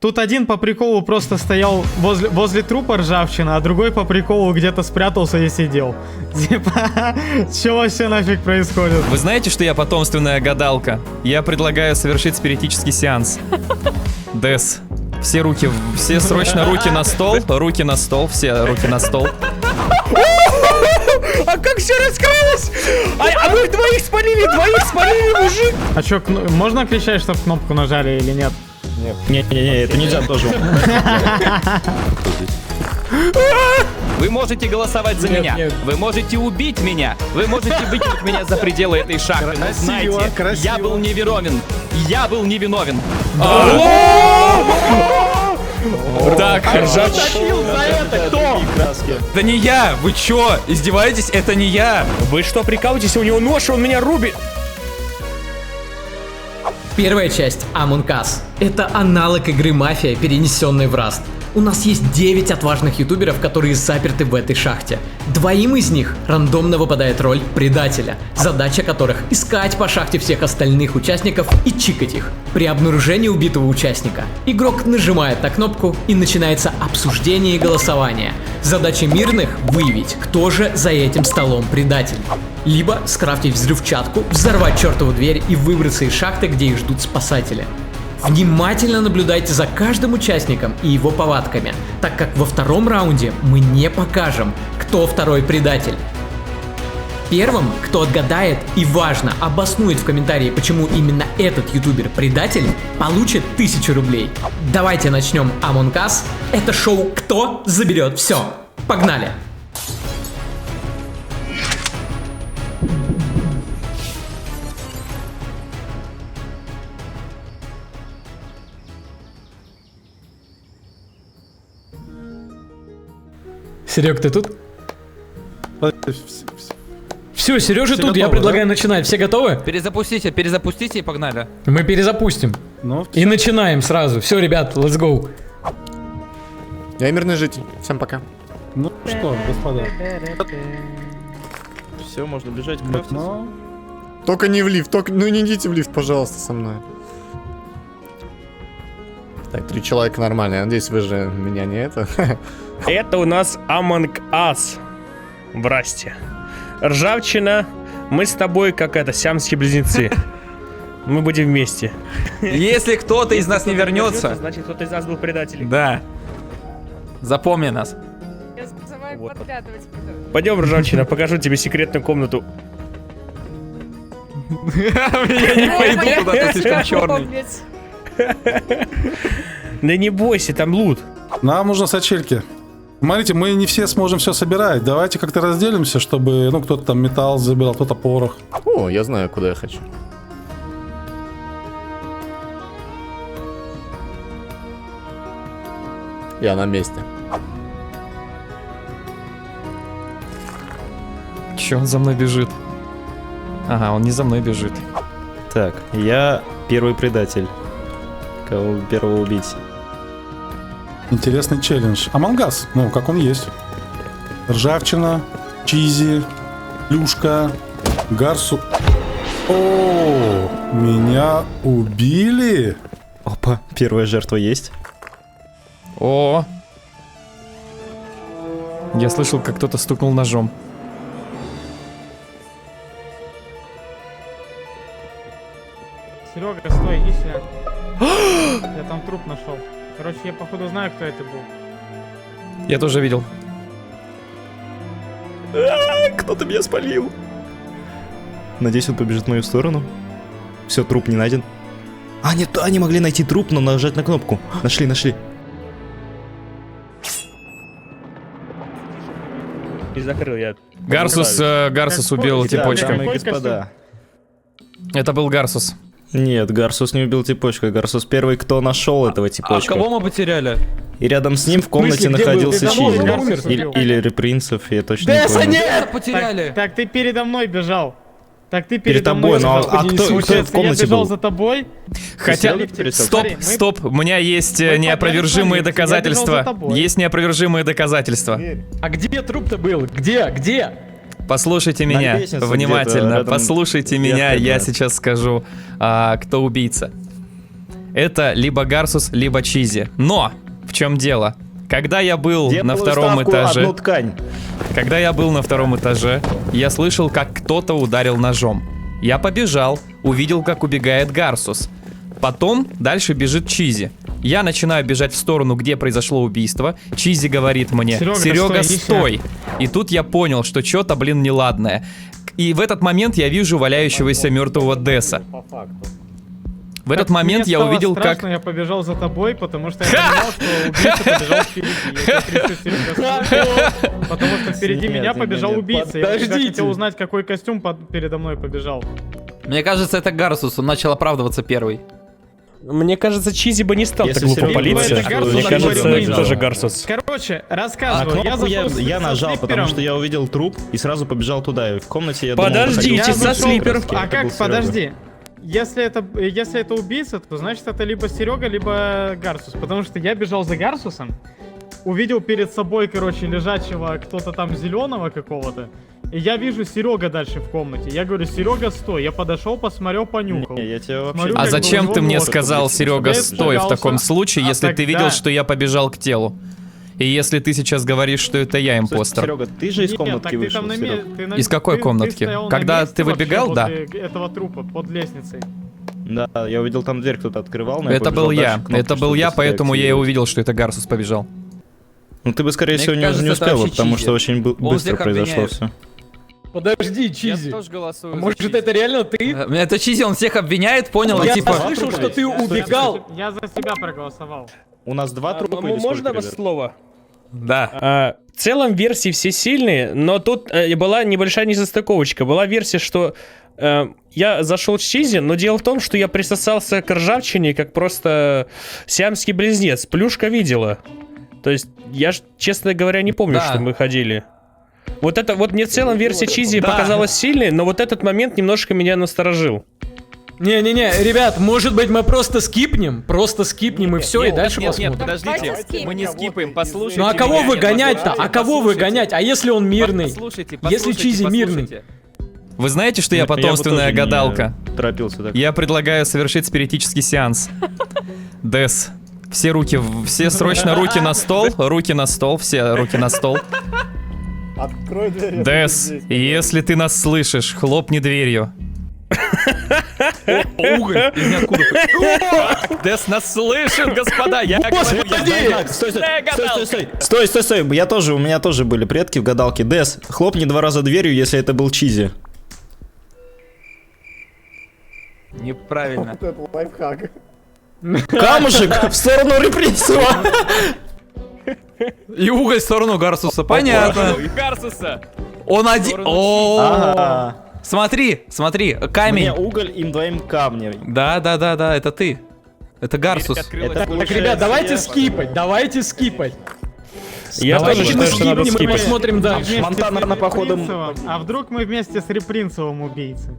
Тут один по приколу просто стоял возле трупа ржавчина, а другой по приколу где-то спрятался и сидел. Типа, что вообще нафиг происходит? Вы знаете, что я потомственная гадалка? Я предлагаю совершить спиритический сеанс. Дэс. Все срочно руки на стол, все руки на стол. А как все раскрылось? А мы двоих спалили, мужик! А чё, можно кричать, чтобы кнопку нажали или нет? Не, это нельзя тоже. Вы можете голосовать за меня. Вы можете убить меня. Вы можете выкинуть меня за пределы этой шахты. Но знайте, я был невиновен. Я был невиновен. Так, Зачем за это? Кто? да не я! Вы чё? Издеваетесь? Это не я! Вы что, прикалываетесь? У него нож, он меня рубит. Первая часть Among Us — это аналог игры Мафия, перенесенной в Rust. У нас есть 9 отважных ютуберов, которые заперты в этой шахте. Двоим из них рандомно выпадает роль предателя, задача которых — искать по шахте всех остальных участников и чикать их. При обнаружении убитого участника игрок нажимает на кнопку и начинается обсуждение и голосование. Задача мирных — выявить, кто же за этим столом предатель. Либо скрафтить взрывчатку, взорвать чертову дверь и выбраться из шахты, где их ждут спасатели. Внимательно наблюдайте за каждым участником и его повадками, так как во втором раунде мы не покажем, кто второй предатель. Первым, кто отгадает и, важно, обоснует в комментарии, почему именно этот ютубер предатель, получит 1000 рублей. Давайте начнем Among Us. Это шоу «Кто заберет все». Погнали! Серег, ты тут? Все, Сережа тут, я предлагаю начинать. Все готовы? Перезапустите и погнали. Мы перезапустим. Ну, И начинаем сразу. Все, ребят, let's go. Я мирный житель. Всем пока. ну что, господа. Все, можно бежать к крафту. Ну, Только не в лифт, ну не идите в лифт, пожалуйста, со мной. Так, 3 человека нормально. Я надеюсь, вы же меня не это. Это у нас Among Us в Расте. Ржавчина, мы с тобой как это, сиамские близнецы. Мы будем вместе. Если кто-то из нас не вернется, Значит, кто-то из нас был предателем. да. Запомни нас. Я за вами Вот. подглядывать буду. Пойдем, Ржавчина, покажу тебе секретную комнату. Я не пойду туда, ты слишком черный. Да не бойся, там лут. нам нужно сачельки. Смотрите, мы не все сможем все собирать. Давайте как-то разделимся, чтобы, ну, кто-то там металл забирал, кто-то порох. О, я знаю, куда я хочу. Я на месте. Че он за мной бежит? Ага, он не за мной бежит. Так, я первый предатель. Кого первого убить? Интересный челлендж. Among Us, ну, как он есть. Ржавчина, чизи, плюшка, гарсу. О, меня убили? Опа, первая жертва есть. О! Я слышал, как кто-то стукнул ножом. Серега, стой, иди сюда. Я там труп нашел. Короче, я походу знаю, кто это был. Я тоже видел. Кто-то меня спалил. Надеюсь, он побежит в мою сторону. Все, труп не найден. А, нет, они могли найти труп, но нажать на кнопку. Нашли. Не закрыл я. Гарсус убил типочка. Какой Дамы и господа. Это был Гарсус. Нет, Гарсус не убил типочка. Гарсус первый, кто нашел этого типочка. мы потеряли? И рядом с ним в комнате смысле, где находился был? Чизи. Гарсус убил. Или Репринцев, я точно не помню. Нет, потеряли. Так ты передо мной бежал. Так ты Перед передо тобой, мной ну бежал. а кто в Получается, комнате я бежал был? за тобой. Хотя, Смотри, мы- стоп, у меня есть мы неопровержимые подняли полицию, я бежал за доказательства. тобой. Есть неопровержимые доказательства. А где труп-то был? Где? Послушайте На меня лестнице где-то внимательно, рядом послушайте с меня, верхней, я да. сейчас скажу, кто убийца. это либо Гарсус, либо Чизи. Но в чем дело? Когда я был на втором этаже, одну ткань. когда я был на втором этаже, я слышал, как кто-то ударил ножом. Я побежал, увидел, как убегает Гарсус. Потом дальше бежит Чизи. Я начинаю бежать в сторону, где произошло убийство. Чизи говорит мне: Серега, стой. И тут я понял, что что-то, блин, неладное. И в этот момент я вижу валяющегося мертвого Деса. В этот момент я увидел, как... Я побежал за тобой, потому что я понимал, что убийца побежал впереди. Я тебе кричу: Серега, стой, потому что впереди меня побежал убийца. Я всегда хотел узнать, какой костюм передо мной побежал. Мне кажется, это Гарсус, он начал оправдываться первый. Мне кажется, Чизи бы не стал Если так глупо Серега палиться. это Гарсус, Мне то кажется, говорю, это тоже Гарсус. Короче, А рассказываю. кнопку я зашел нажал, со потому Слипером. что я увидел труп и сразу побежал туда. И в комнате я думал, Подождите, выходил, со это был Слипер. Серега. А Это был как, Серега. подожди. Если это убийца, то значит это либо Серега, либо Гарсус. Потому что я бежал за Гарсусом, увидел перед собой, короче, лежачего кто-то там зеленого какого-то. И я вижу Серега дальше в комнате. Я говорю: Серега, стой. Я подошел, посмотрел, понюхал. Не, я тебя вообще... Смотрю, А как бы зачем у него ты мне нож сказал: такой. Серега, Я стой в испугался. таком случае, А если ты тогда- видел, что я побежал к телу? И если ты сейчас говоришь, что это я импостер? Серега, ты же из Нет, комнатки так ты вышел, там на Серег. Из какой комнатки? стоял на Когда месте ты вообще выбегал, да? возле этого трупа, под лестницей. Да, я увидел, там дверь кто-то открывал, но я Это побежал был я. дальше кнопки, Это был чтобы я, поэтому я и активировать. увидел, что это Гарсус побежал. Ну ты бы, скорее Мне всего, кажется, не это успел, вообще потому Чизи. что очень быстро всех произошло обвиняет. все. Подожди, Я Чизи. тоже голосую. Может, это реально ты? Это Чизи, он всех обвиняет, понял, и Я типа... слышал, что ты убегал. Я за себя проголосовал. У нас два трупа или Можно сколько, вас ребят? слово? Да. В целом версии все сильные, но тут была небольшая несостыковочка. Была версия, что я зашел с Чизи, но дело в том, что я присосался к ржавчине, как просто сиамский близнец. Плюшка видела. То есть я, честно говоря, не помню, Да. что мы ходили. Вот это вот мне в целом версия Чизи Да. показалась сильной, но вот этот момент немножко меня насторожил. Не-не-не, ребят, может быть мы просто скипнем и все, и дальше Нет, посмотрим. подождите. Давайте скинем. Мы не скипаем, послушайте. Ну а кого меня. выгонять-то? А кого Послушайте. выгонять? А если он мирный? Послушайте, Если послушайте, Чизи мирный. послушайте. Вы знаете, что я бы потомственная тоже не гадалка? Торопился так. Я предлагаю совершить спиритический сеанс. Дес. Все срочно руки на стол, все руки на стол. Открой дверь. Дес, если ты нас слышишь, хлопни дверью. Уголь из ниоткуда. Дес нас слышит, господа, я говорю, Так, стой. У меня тоже были предки в гадалке. Дес, хлопни 2 раза дверью, если это был Чизи. Неправильно. Это лайфхак. Камушек в сторону Репринцева. И уголь в сторону Гарсуса, понятно. Гарсуса. Он один... О, Ага. смотри, Мне камень. уголь, им двоим камни. Да, это ты. Это Гарсус. Это Так, получается, ребят, давайте я- скипать. Я тоже Давайте мы считаю, что надо скипнем и скипать. посмотрим дальше. Вместе Монтана, с на походу, Репринцевым. А вдруг мы вместе с Репринцевым убийцы?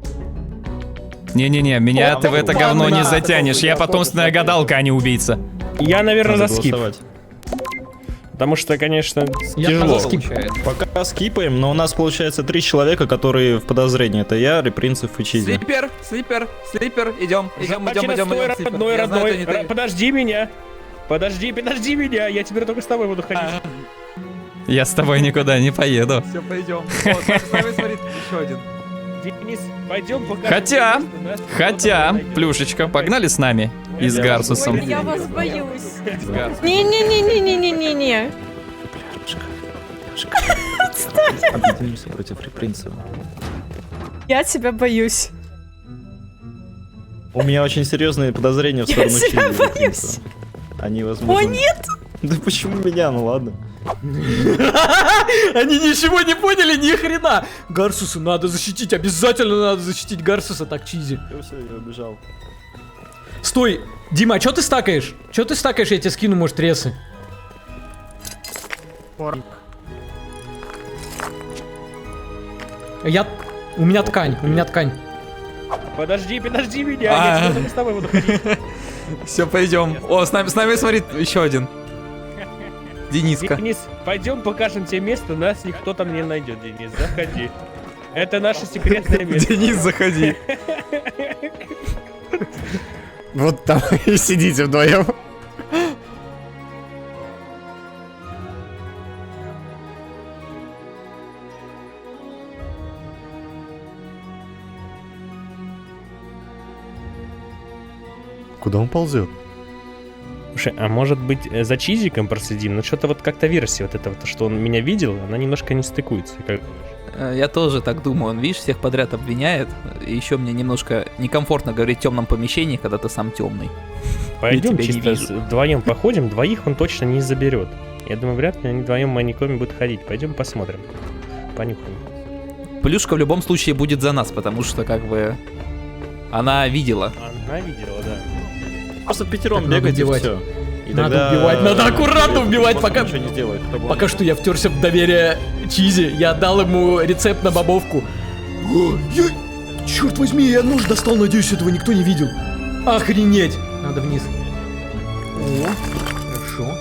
Не-не-не, меня ты в это говно не затянешь. Я потомственная гадалка, а не убийца. Я, наверное, Надо за скип. голосовать. Потому что, конечно, Я тяжело. за скип. Пока скипаем, но у нас получается 3 человека, которые в подозрении. Это я, Репринцев и Чизи. Слипер, идем. Жвачина, стой, родной, родной. Подожди меня. Подожди меня. Я теперь только с тобой буду ходить. Я с тобой никуда не поеду. Все, пойдем. Смотри, еще один. Денис, пойдем покажем. Хотя, тебе место, да? Хотя, Кто-то найдет. Плюшечка, погнали с нами. И с Гарсусом. Я вас боюсь. С Гарсусом. Не-не-не-не-не-не-не. Объединимся против Репринцева. Я тебя боюсь. У меня очень серьезные подозрения в сторону Чизи. тебя и боюсь. Репринцева. Они, возможно... О, нет! Да почему меня? Ну ладно. Они ничего не поняли, ни хрена. Гарсуса надо защитить, обязательно надо защитить Гарсуса, так Чизи. Все, я убежал. Стой, Дима, а чё ты стакаешь? Я тебе скину, может, ресы. У меня ткань. Подожди меня. Я теперь только с тобой буду ходить. Все, пойдем. О, с нами смотри, еще один. Дениска. Денис, пойдем покажем тебе место, нас никто там не найдет, Денис, заходи. Это наше секретное место. Денис, заходи. Вот там и сидите вдвоем. Куда он ползет? Слушай, а может быть за чизиком проследим? Ну что-то вот как-то версия вот этого, что он меня видел, она немножко не стыкуется. Как... Я тоже так думаю. Он, видишь, всех подряд обвиняет. И еще мне немножко некомфортно говорить в темном помещении, когда ты сам темный. Пойдем тебя не чисто вижу. вдвоем походим, двоих он точно не заберет. Я думаю, вряд ли они вдвоем в Майникоме будут ходить. Пойдем посмотрим. Понюхаем. Плюшка в любом случае будет за нас, потому что как бы она видела. Она видела, да. Просто пятером Так надо бегать и убивать. все. Надо убивать, надо аккуратно убивать, пока... Ничего не сделает. Пока что я втерся в доверие Чизи. Я дал ему рецепт на бобовку. Черт возьми, я нож достал, надеюсь, этого никто не видел. Охренеть! Надо вниз. О, хорошо.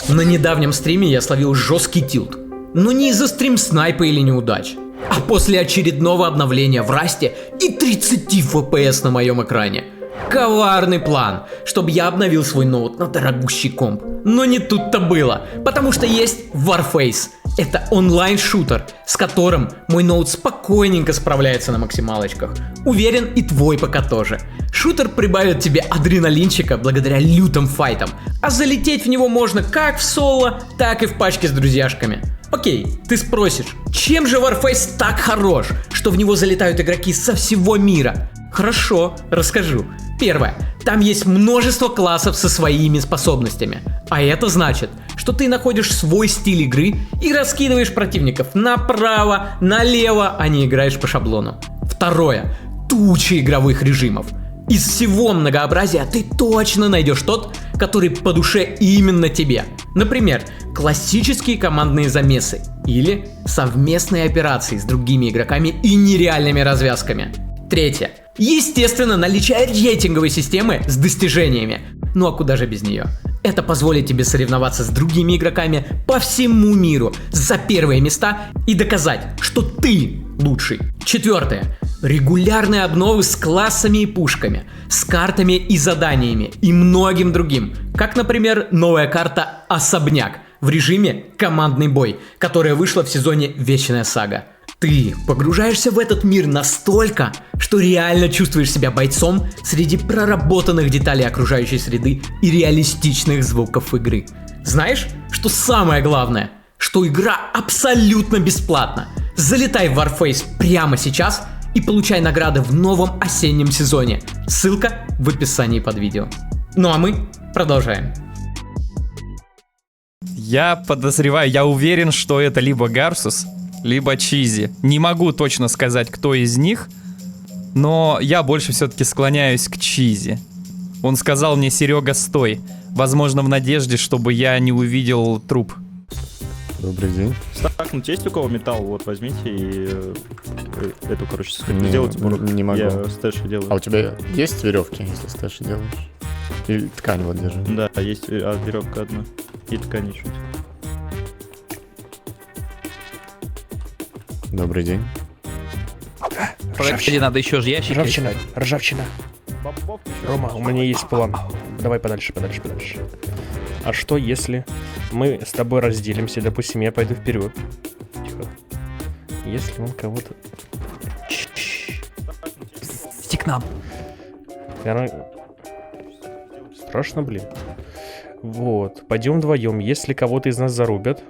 На недавнем стриме я словил жесткий тилт. Но не из-за стрим-снайпа или неудач, а после очередного обновления в Расте и 30 FPS на моем экране. Коварный план, чтобы я обновил свой ноут на дорогущий комп. Но не тут-то было, потому что есть Warface. Это онлайн-шутер, с которым мой ноут спокойненько справляется на максималочках. Уверен, и твой ПК тоже. Шутер прибавит тебе адреналинчика благодаря лютым файтам, а залететь в него можно как в соло, так и в пачке с друзьяшками. Окей, ты спросишь, чем же Warface так хорош, что в него залетают игроки со всего мира? Хорошо, расскажу. Первое. Там есть множество классов со своими способностями. А это значит, что ты находишь свой стиль игры и раскидываешь противников направо, налево, а не играешь по шаблону. Второе. Туча игровых режимов. Из всего многообразия ты точно найдешь тот, который по душе именно тебе. Например, классические командные замесы или совместные операции с другими игроками и нереальными развязками. Третье. Естественно, наличие рейтинговой системы с достижениями. Ну а куда же без нее? Это позволит тебе соревноваться с другими игроками по всему миру за первые места и доказать, что ты лучший. Четвертое. Регулярные обновы с классами и пушками, с картами и заданиями и многим другим. Как, например, новая карта «Особняк» в режиме «Командный бой», которая вышла в сезоне «Вечная сага». Ты погружаешься в этот мир настолько, что реально чувствуешь себя бойцом среди проработанных деталей окружающей среды и реалистичных звуков игры. Знаешь, что самое главное? Что игра абсолютно бесплатна. Залетай в Warface прямо сейчас и получай награды в новом осеннем сезоне. Ссылка в описании под видео. Ну а мы продолжаем. Я подозреваю, я уверен, что это либо Гарсус, либо Чизи. Не могу точно сказать, кто из них, но я больше все-таки склоняюсь к Чизи. Он сказал мне: Серега, стой. Возможно, в надежде, чтобы я не увидел труп. Добрый день. Стакнуть есть у кого металл? Вот возьмите и эту, короче, Не, сделайте. не могу. Я стэши делаю. А у тебя есть веревки, если стэши делаешь? Или ткань вот держи. Да, есть веревка одна. И ткани чуть. Добрый день. Подожди, надо еще же ящик. Ржавчина, ржавчина. Рома, у меня есть план. Давай подальше. А что если мы с тобой разделимся, допустим, я пойду вперед. Тихо. Если он кого-то... Иди к нам. Страшно, блин. Вот, пойдем вдвоем. Если кого-то из нас зарубят,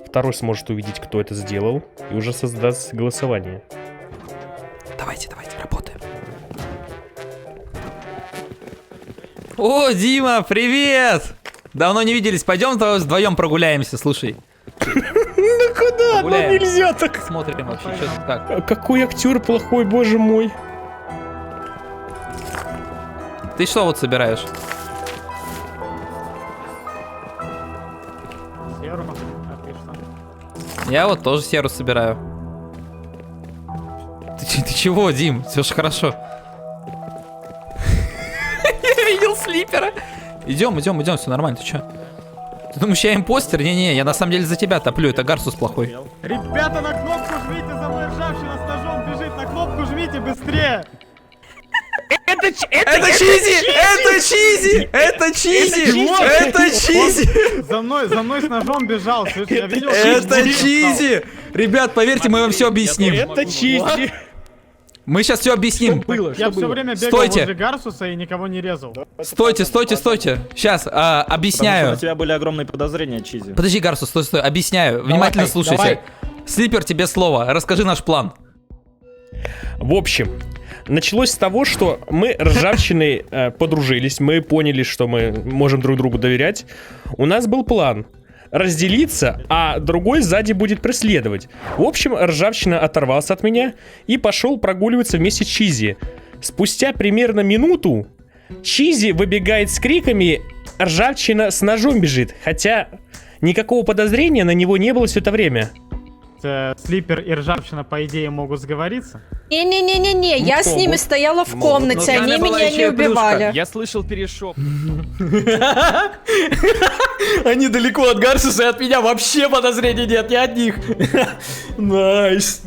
второй сможет увидеть, кто это сделал, и уже создаст голосование. Давайте, работаем. О, Дима, привет! Давно не виделись, пойдем вдвоем прогуляемся, слушай. Ну куда? Ну Гуляем. нельзя так. Смотрим вообще, что тут как. Какой актер плохой, боже мой. Ты что вот собираешь? Серу. Отлично. Я вот тоже серу собираю. Ты чего, Дим? Все же хорошо. Я видел слипера. Идем, все нормально, ты че? Ты думаешь, я импостер? Не-не, я на самом деле за тебя топлю, это Гарсус плохой. Ребята, на кнопку жмите, за мной ржавчина с ножом бежит, на кнопку жмите быстрее! Это Чизи! Это Чизи! Это Чизи! Это Чизи! За мной с ножом бежал, слышишь, я видел... Это Чизи! Ребят, поверьте, мы вам все объясним. Это Чизи. Мы сейчас все объясним. Я все время бегал Стойте. возле Гарсуса и никого не резал. Стойте. Сейчас, объясняю. У тебя были огромные подозрения, Чизи. Подожди, Гарсус, стой. Объясняю. Внимательно слушайте. Слипер, тебе слово. Расскажи наш план. В общем, началось с того, что мы ржавчиной подружились, мы поняли, что мы можем друг другу доверять. У нас был план разделиться, а другой сзади будет преследовать. В общем, ржавчина оторвался от меня и пошел прогуливаться вместе с Чизи. Спустя примерно минуту Чизи выбегает с криками, ржавчина с ножом бежит, хотя никакого подозрения на него не было все это время. Слипер и Ржавчина, по идее, могут сговориться. Не-не-не-не-не, я с ними стояла в комнате, они меня не убивали. Я слышал перешептывание. Они далеко от Гарсуса, и от меня вообще подозрений нет, ни от них. Найс.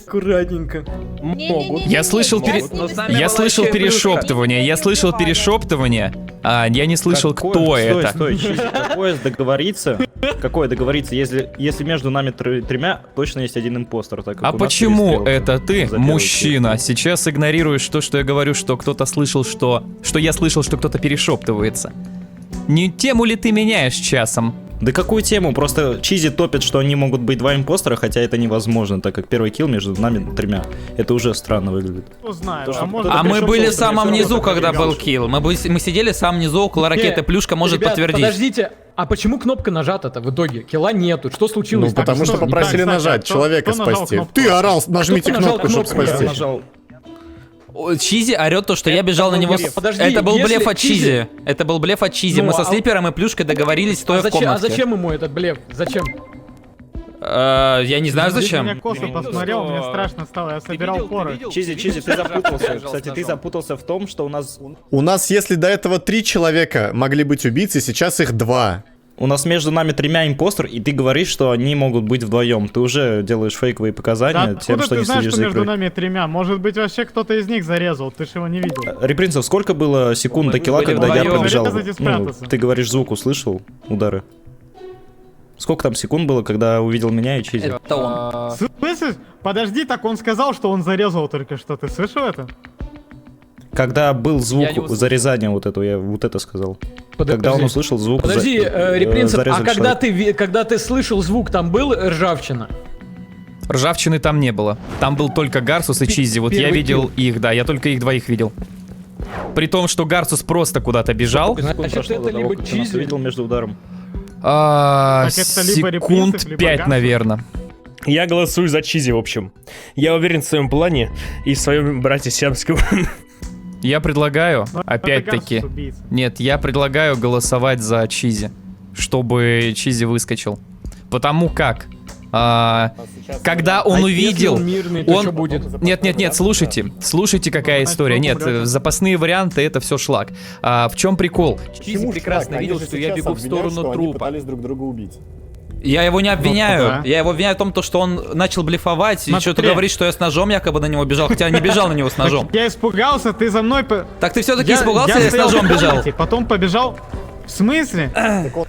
Аккуратненько. Не-не-не-не-не, Я слышал я с ними перешептывание. Я слышал перешептывание. А я не слышал, кто это. Стой, Чизи, какое договориться? Какое договориться, если между нами тремя точно есть один импостер, так как А у нас почему перестрелка это ты, за первый мужчина, сейчас игнорируешь то, что я говорю, что кто-то слышал, что я слышал, что кто-то перешептывается? Не тему ли ты меняешь часом? килл? Да какую тему? Просто Чизи топит, что они могут быть два импостера, хотя это невозможно, так как первый килл между нами тремя. Это уже странно выглядит. Кто знает, То, что может, кто-то А мы пришел, были в кто-то самом пришел, низу, кто-то когда прибегал. был килл. Мы сидели в самом низу около ракеты. Плюшка может Ребят, подтвердить. Подождите, а почему кнопка нажата-то в итоге? Килла нету, что случилось? Ну, потому что что? попросили Так, нажать, кстати, человека кто нажал спасти. кнопку? Ты орал, нажмите Кто нажал кнопку, чтобы кнопку? спасти. Я нажал. Чизи орет то, что я бежал на него. Подожди, Это был если блеф от Чизи. Это был блеф от Чизи. Ну, Мы со а- Слипером и Плюшкой договорились, стоя в А комнатке. зачем ему этот блеф? Зачем? Я не знаю Ты зачем. меня косо посмотрел, мне страшно стало, я собирал поры. Чизи, ты запутался. Кстати, ты запутался в том, что У нас, если до этого 3 человека могли быть убийцы, сейчас их 2. у нас между нами тремя импостер, и ты говоришь, что они могут быть вдвоем. Ты уже делаешь фейковые Да показания тем, откуда что ты не знаешь, следишь что за между игрой. нами тремя? Может быть, вообще кто-то из них зарезал, ты ж его не видел. Репринцев, сколько было секунд до килла, были когда я вдвоем. пробежал? Зарезать и спрятаться. Ты говоришь, звук услышал, удары. Сколько там секунд было, когда увидел меня и Чизи? Это он. Слышишь? Подожди, так он сказал, что он зарезал только что, ты слышал это? Когда был звук Я не услышал. зарезания вот этого, я вот это сказал. Подожди. Когда он услышал звук Подожди, Репринцев, а зарезали когда человека. когда ты слышал звук, там был ржавчина? Ржавчины там не было. Там был только Гарсус и Чизи. Вот я первый видел их, да, я только их двоих видел. При том, что Гарсус просто куда-то бежал. Значит, Прошло это до того, либо как ты нас Чизи. увидел между ударом. Так это либо Секунд Репринцев, либо 5, Гарсус. наверное. Я голосую за Чизи, в общем. Я уверен в своем плане и в своем брате Сиамском. Я предлагаю, Но это опять-таки... Гарсус убийца. Нет, я предлагаю голосовать за Чизи, чтобы Чизи выскочил. Потому как, когда он увидел... Если он мирный, то он- что будет? Нет, слушайте, какая история. Нет, запасные варианты это все шлак. В чем прикол? Чизи прекрасно видел, что я бегу в сторону трупа. друг друга убить. Я его не обвиняю. да. Я его обвиняю в том, что он начал блефовать и Смотри. что-то говорит, что я с ножом якобы на него бежал, хотя я не бежал на него с ножом. Я испугался, ты за мной... Так ты все-таки испугался или с стоял ножом в бежал? комнате, потом побежал... В смысле?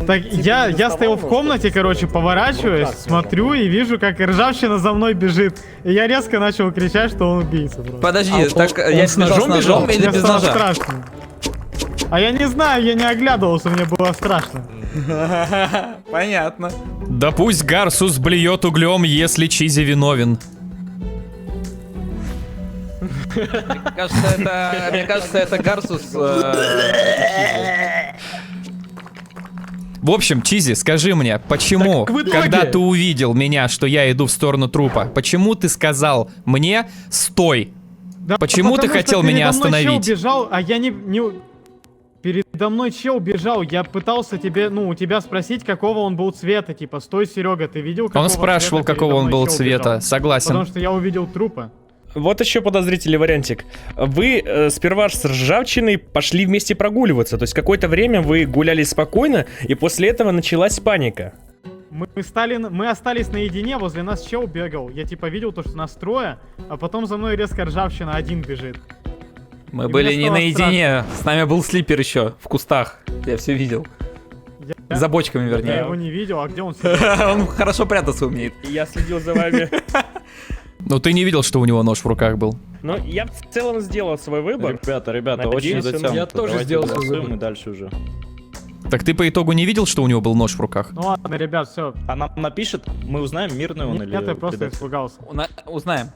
Так я стоял в комнате, короче, поворачиваюсь, смотрю и вижу, как ржавчина за мной бежит. И я резко начал кричать, что он убийца. просто. Подожди, так он я с бежал с ножом бежал? ножом или Мне без стало ножа? страшно. А я не знаю, я не оглядывался, мне было страшно. Понятно. Да пусть Гарсус блюет углем, если Чизи виновен. Мне кажется, это Гарсус. В общем, Чизи, скажи мне, почему, Так в итоге- когда ты увидел меня, что я иду в сторону трупа, почему ты сказал мне «стой»? Да Почему ты потому что хотел меня передо мной остановить? Чел бежал, а я не... Передо мной чел бежал, я пытался тебе, у тебя спросить, какого он был цвета, типа, стой, Серега, ты видел, какого Он спрашивал, цвета какого передо он мной был чел цвета. бежал? Согласен. Потому что я увидел трупа. Вот еще подозрительный вариантик. Вы сперва с ржавчиной пошли вместе прогуливаться. То есть какое-то время вы гуляли спокойно, и после этого началась паника. Мы остались наедине, возле нас чел бегал. Я типа видел то, что нас трое, а потом за мной резко ржавчина один бежит. Мы И были мне не стало наедине. С нами был слипер еще в кустах. Я все видел. Я- За бочками, Я вернее. его не видел, а где он сидит? Он хорошо прятаться умеет. Я следил за вами. Но ты не видел, что у него нож в руках был. Но я в целом сделал свой выбор. Ребята, очень очень затянуто. Я тоже сделал свой выбор. и дальше уже. Так ты по итогу не видел, что у него был нож в руках? Ну ладно, ребят, все. А нам напишет, мы узнаем, мирный он или... Нет, я просто предатель. испугался. Узнаем.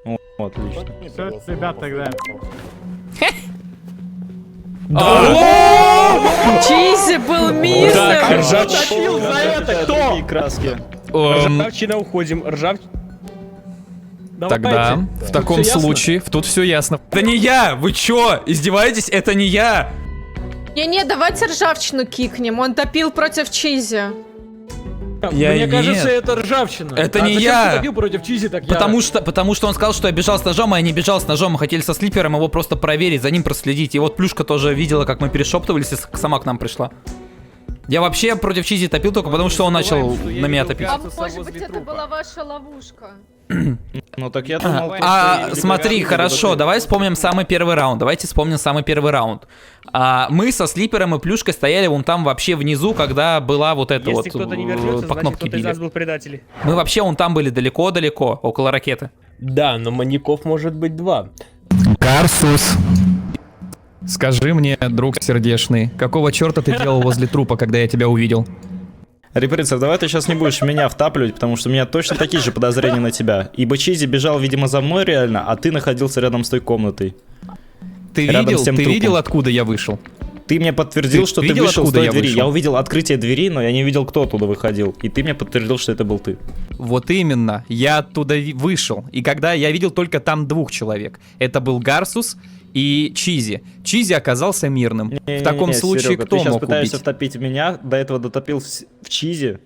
О, отлично. Все, ребят, тогда. Чизи был мирным. Топил за это кто? Какие краски? Ржавчина уходим. Тогда, в таком случае, тут все ясно. Это не я! Вы чё? Издеваетесь? Это не я! Не-не, давайте ржавчину кикнем. Он топил против Чизи. Я Мне нет. кажется, это ржавчина. Это А не зачем я. ты топил против Чизи так яро? Потому что он сказал, что я бежал с ножом, а я не бежал с ножом. Мы хотели со слипером его просто проверить, за ним проследить. И вот Плюшка тоже видела, как мы перешептывались, и сама к нам пришла. Я вообще против Чизи топил только потому, что он начал на меня топить. А может быть, это была ваша ловушка? Ну так я думал... Смотри, хорошо, давай вспомним самый первый раунд. Давайте вспомним самый первый раунд. Мы со Слипером и Плюшкой стояли вон там вообще внизу, когда была вот эта вот Если кто-то не вернется, по значит кнопке кто-то из нас били. был предатель. Мы вообще вон там были далеко-далеко, около ракеты. Да, но маньяков может быть два. Гарсус. Скажи мне, друг сердечный, какого черта ты делал возле трупа, когда я тебя увидел? Реприцев, давай ты сейчас не будешь меня втапливать, потому что у меня точно такие же подозрения на тебя. Ибо Чизи бежал, видимо, за мной реально, а ты находился рядом с той комнатой. Ты Рядом видел, с тем ты трупом. видел, откуда я вышел? Ты мне подтвердил, Ты что ты видел, вышел с откуда той я двери. вышел? Я увидел открытие двери, но я не видел, кто оттуда выходил. И ты мне подтвердил, что это был ты. Вот именно, я оттуда вышел. И когда я видел только там двух человек. Это был Гарсус и Чизи. Чизи оказался мирным. В таком случае Серега, кто ты сейчас мог пытаешься убить? втопить меня, до этого дотопил в Чизи.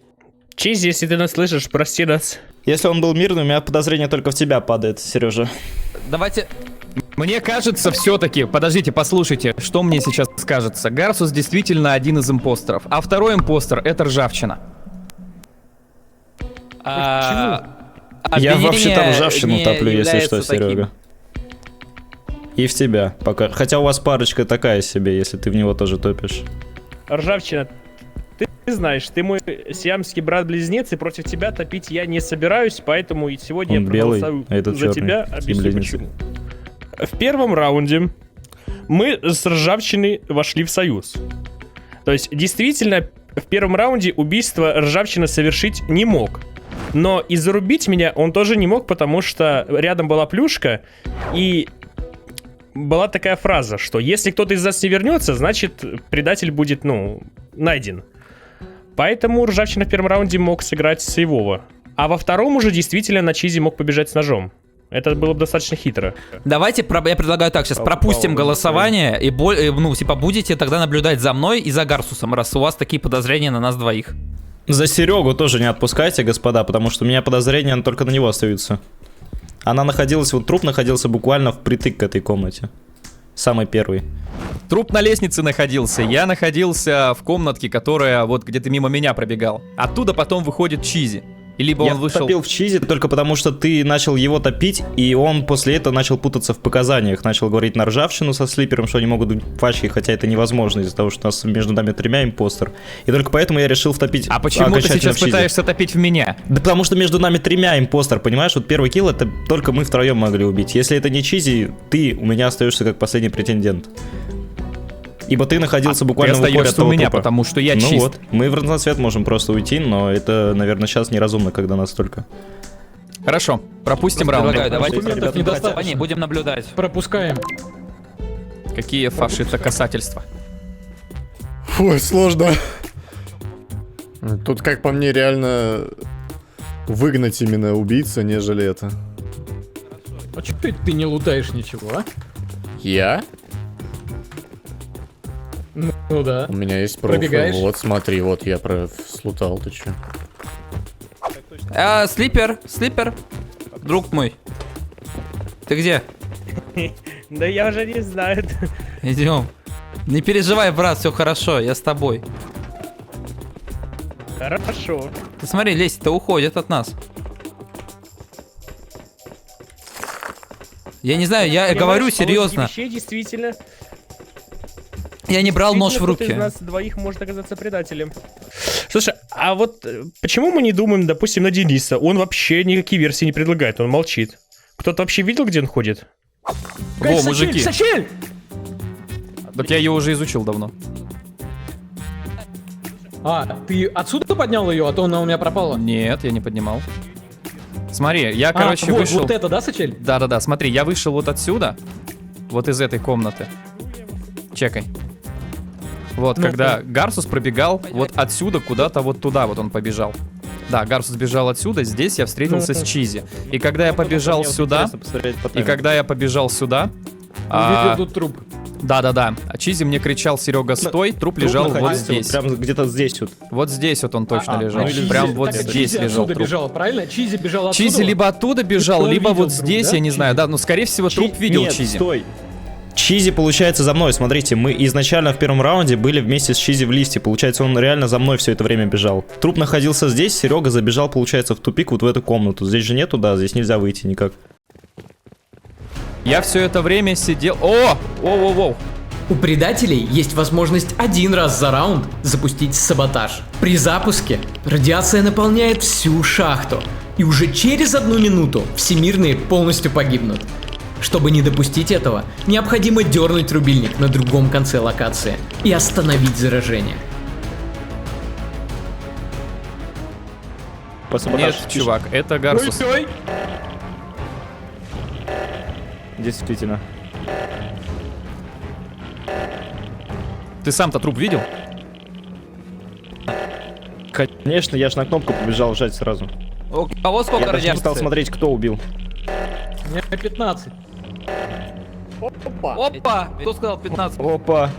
Чизи, если ты нас слышишь, прости нас. Если он был мирным, у меня подозрение только в тебя падает, Сережа. Давайте... Мне кажется, все-таки, подождите, послушайте, что мне сейчас кажется. Гарсус действительно один из импостеров, а второй импостер — это ржавчина. Я обвинение вообще-то ржавчину не топлю, если что, является таким. Серега. И в тебя пока. Хотя у вас парочка такая себе, если ты в него тоже топишь. Ржавчина, ты знаешь, ты мой сиамский брат-близнец, и против тебя топить я не собираюсь, поэтому и сегодня Он я белый, проголосую а этот за черный. тебя. Такие Объясню близнецы. почему. В первом раунде мы с ржавчиной вошли в союз. То есть, действительно, в первом раунде убийство ржавчина совершить не мог. Но и зарубить меня он тоже не мог, потому что рядом была Плюшка, и была такая фраза, что если кто-то из нас не вернется, значит предатель будет, найден. Поэтому ржавчина в первом раунде мог сыграть сейвово. А во втором уже действительно на Чизи мог побежать с ножом. Это было бы достаточно хитро. Давайте, я предлагаю так, сейчас пропустим голосование, и будете тогда наблюдать за мной и за Гарсусом, раз у вас такие подозрения на нас двоих. За Серегу тоже не отпускайте, господа, потому что у меня подозрения только на него остаются. Труп находился буквально впритык к этой комнате. Самый первый. Труп на лестнице находился, я находился в комнатке, которая вот где-то мимо меня пробегал. Оттуда потом выходит Чизи. И либо Я он вышел... топил в Чизи только потому, что ты начал его топить, и он после этого начал путаться в показаниях. Начал говорить на ржавчину со Слипером, что они могут быть пачки, хотя это невозможно из-за того, что у нас между нами тремя импостер. И только поэтому я решил втопить А почему ты окончательно сейчас в Чизи. пытаешься топить в меня? Да потому что между нами тремя импостер, понимаешь? Вот первый килл это только мы втроем могли убить. Если это не Чизи, ты у меня остаешься как последний претендент. Ибо ты находился буквально в упоре от остаешься у того меня, трупа. потому что я Ну чист. вот, мы в разносвет можем просто уйти, но это, наверное, сейчас неразумно, когда нас столько. Хорошо, пропустим раунд. Предлагаю, давайте Документов недостаточно. будем наблюдать. Пропускаем. Какие фашиста касательства. Фу, сложно. Тут, как по мне, реально выгнать именно убийцу, нежели это. А чё ты не лутаешь ничего, а? Я? Ну да. У меня есть профиль. Пробегаешь? Вот, смотри, вот я слутал, ты чё? Слипер, друг мой. Ты где? Да я уже не знаю. Идем. Не переживай, брат, все хорошо, я с тобой. Хорошо. Ты смотри, лестница уходит от нас. Я не знаю, я говорю серьезно. Вещей, действительно. Я не брал нож в Действительно, кто-то руки. из нас двоих может оказаться предателем. Слушай, а вот почему мы не думаем, допустим, на Дениса? Он вообще никакие версии не предлагает, он молчит. Кто-то вообще видел, где он ходит? Во, мужики. Сачель! Так я ее уже изучил давно. А, ты отсюда поднял ее, а то она у меня пропала. Нет, я не поднимал. Смотри, я, короче, вот, вышел... вот это, да, Сачель? Да-да-да, смотри, я вышел вот отсюда, вот из этой комнаты. Чекай. Вот, когда Гарсус пробегал вот отсюда куда-то вот туда вот он побежал. Да, Гарсус бежал отсюда, здесь я встретился с Чизи. И когда я побежал сюда, Увидел тут труп. да-да-да, а Чизи мне кричал: Серега, стой, труп лежал вот здесь. Прям где-то здесь вот. Вот здесь вот он точно лежал. Чизи- Прям вот так, здесь Чизи лежал отсюда труп. бежал, правильно? Чизи бежал отсюда. Чизи либо оттуда бежал, он либо видел вот труп, здесь, да? я не знаю, да, ну скорее всего труп видел Нет, Чизи. стой. Чизи, получается, за мной. Смотрите, мы изначально в первом раунде были вместе с Чизи в лифте. Получается, он реально за мной все это время бежал. Труп находился здесь, Серега забежал, получается, в тупик вот в эту комнату. Здесь же нету, да, здесь нельзя выйти никак. Я все это время сидел... О! Воу-воу-воу! У предателей есть возможность один раз за раунд запустить саботаж. При запуске радиация наполняет всю шахту, и уже через 1 минуту всемирные полностью погибнут. Чтобы не допустить этого, необходимо дернуть рубильник на другом конце локации и остановить заражение. Нет, чувак, это Гарсус. Действительно. Ты сам-то труп видел? Конечно, я ж на кнопку побежал жать сразу. У кого сколько Я даже не стал радиации? смотреть, кто убил. У меня 15. Опа! Кто сказал 15? Опа.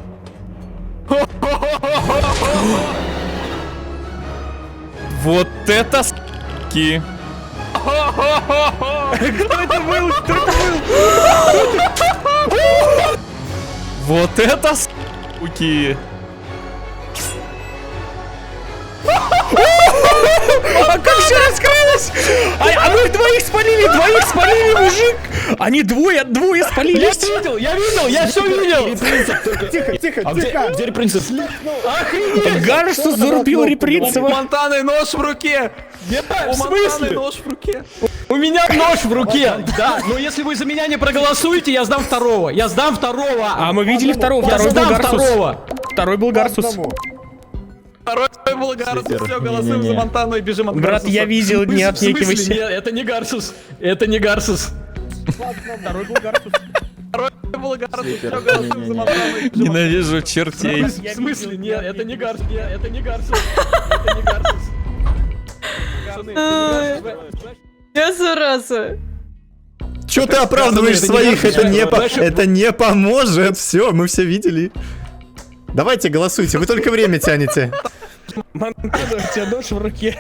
Вот это с***ки. Кто это был? Вот это с***ки. А как все раскрылось? А мы двоих спалили, мужик! Они двое спалились. Я видел, я все видел! Где принцип? Гарсус зарубил Репринцева. Монтаны нож в руке! В смысле? Нож в руке! У меня нож в руке! Да, но если вы за меня не проголосуете, я сдам второго! Я сдам второго! А мы видели второго. Я Второй был сдам Гарсус. второго! Второй был Гарсус. Второй был Гарсус, все, голосуем за Монтану и бежим от Брат, я видел, не В смысле? отнекивайся. Нет, это не Гарсус! Это не Гарсус! Второй был Гарсус. Второй был Гарсус, все, голосуем за Монтану и бежим от Ненавижу чертей. В смысле? Нет, это не Гарсус! Нет, это не Гарсус! Это не Гарсус! Я зараза. Че ты оправдываешь это не своих? Гарсус, Это не поможет. Все, мы все видели. Давайте голосуйте, вы только время тянете. Монтана, у тебя нож в руке.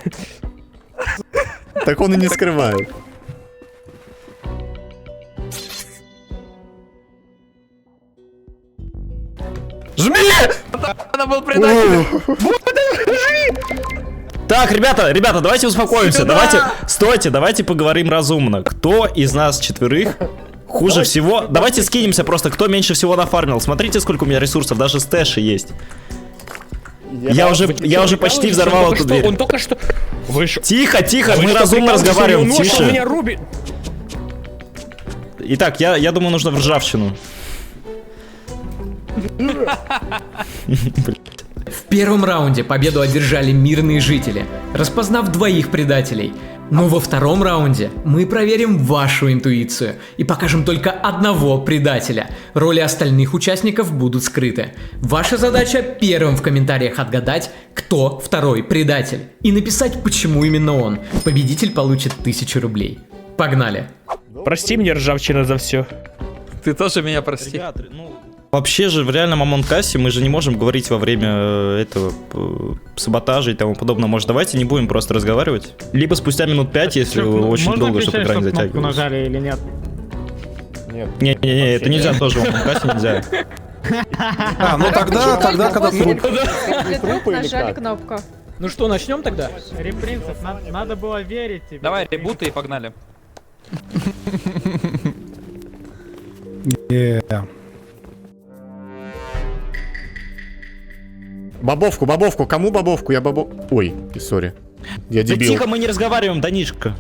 Так он и не скрывает. Жми! Она был предателем! Так, ребята, давайте успокоимся. Давайте поговорим разумно. Кто из нас четверых хуже всего? Давайте скинемся просто, кто меньше всего нафармил. Смотрите, сколько у меня ресурсов, даже стэши есть. Я уже почти взорвал эту дверь. Он только что... Вы что? Тихо, Вы мы что, разумно прикалываетесь? разговариваем, У него нож, он меня тише. рубит. Итак, я думаю, нужно в ржавчину. В первом раунде победу одержали мирные жители, распознав 2 предателей. Но во втором раунде мы проверим вашу интуицию и покажем только 1 предателя. Роли остальных участников будут скрыты. Ваша задача первым в комментариях отгадать, кто второй предатель. И написать, почему именно он. Победитель получит 1000 рублей. Погнали! Прости мне, ржавчина, за все. Ты тоже меня прости. Вообще же в реальном Амонкасе мы же не можем говорить во время этого саботажа и тому подобное. Может, давайте не будем просто разговаривать? Либо спустя минут 5, если очень долго, чтобы игра не затягивалась. нажали или нет? Не, это нельзя тоже в Амонкасе нельзя. А, ну тогда, когда труп. Нажали кнопку. Ну что, начнем тогда? Репринцев, надо было верить тебе. Давай, ребуты и погнали. Бобовку, кому бобовку? Я Ой, сори. Я Да дебил. тихо, мы не разговариваем, Данишка.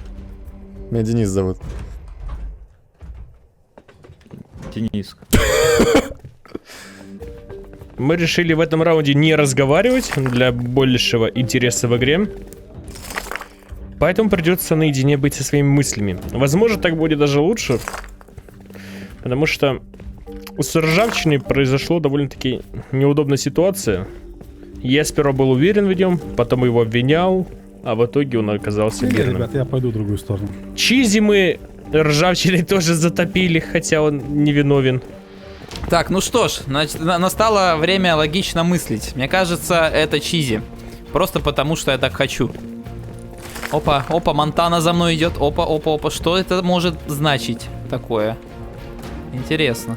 Меня Денис зовут. Денис. Мы решили в этом раунде не разговаривать для большего интереса в игре. Поэтому придется наедине быть со своими мыслями. Возможно, так будет даже лучше. Потому что с ржавчиной произошла довольно-таки неудобная ситуация. Я сперва был уверен в нем, потом его обвинял, а в итоге он оказался верным. Ребята, я пойду в другую сторону. Чизи мы ржавчиной тоже затопили, хотя он невиновен. Так, ну что ж, настало время логично мыслить. Мне кажется, это Чизи. Просто потому, что я так хочу. Опа, Монтана за мной идет. Опа. Что это может значить такое? Интересно.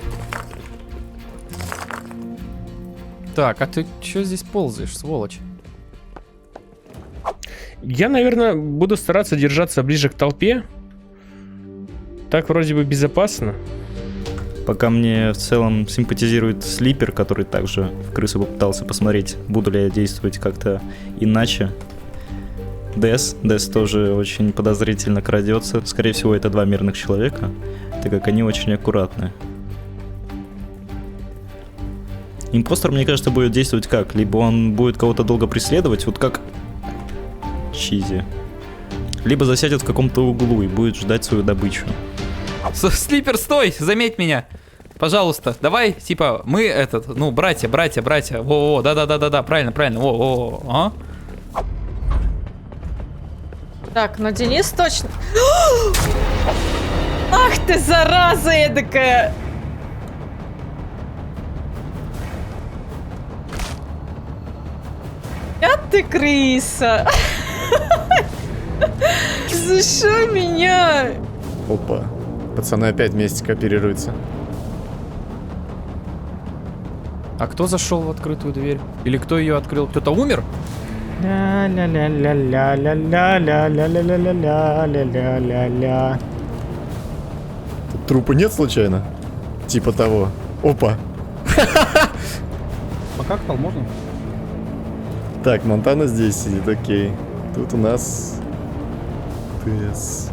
Так, а ты чё здесь ползаешь, сволочь? Я, наверное, буду стараться держаться ближе к толпе. Так вроде бы безопасно. Пока мне в целом симпатизирует Слипер, который также в крысу попытался посмотреть, буду ли я действовать как-то иначе. Дэс тоже очень подозрительно крадется. Скорее всего, это два мирных человека, так как они очень аккуратны. Импостер, мне кажется, будет действовать как? Либо он будет кого-то долго преследовать, вот как Чизи. Либо засядет в каком-то углу и будет ждать свою добычу. Слипер, стой! Заметь меня! Пожалуйста, давай, типа, мы братья. Во, да, правильно, во, ага. Так, но Денис точно... Ах ты, зараза эдакая! А ты крыса! За что меня? Опа. Пацаны опять вместе кооперируются. А кто зашел в открытую дверь? Или кто ее открыл? Кто-то умер? Ля-ля-ля-ля-ля-ля-ля-ля-ля-ля-ля-ля-ля. Тут трупа нет случайно? Типа того. Опа. Пока кто можно? Так, Монтана здесь сидит, окей. Тут у нас... ТС.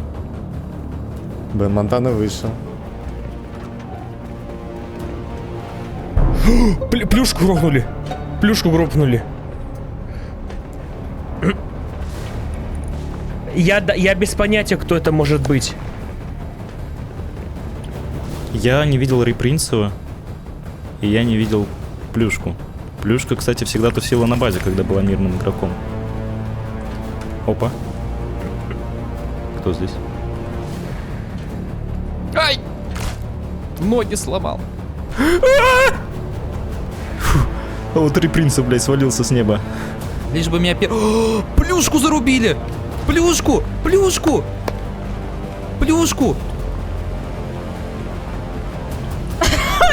Бен Монтана вышел. Плюшку грохнули. Я без понятия, кто это может быть. Я не видел Репринцева, и я не видел Плюшку. Плюшка, кстати, всегда тусила на базе, когда была мирным игроком. Опа. Кто здесь? Ай! Ноги сломал. А вот Репринцев, блядь, свалился с неба. Лишь бы меня Плюшку зарубили! Плюшку!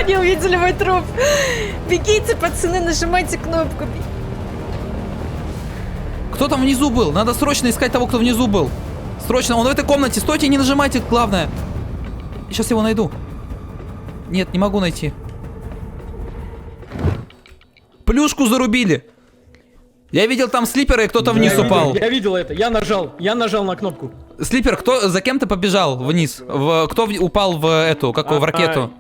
Они увидели мой труп. Бегите, пацаны, нажимайте кнопку. Кто там внизу был? Надо срочно искать того, кто внизу был. Срочно, он в этой комнате. Стойте, не нажимайте, главное. Сейчас его найду. Нет, не могу найти. Плюшку зарубили. Я видел там Слипера, и кто-то вниз упал. Я видел это, я нажал на кнопку. Слипер, за кем ты побежал вниз? Кто упал в ракету?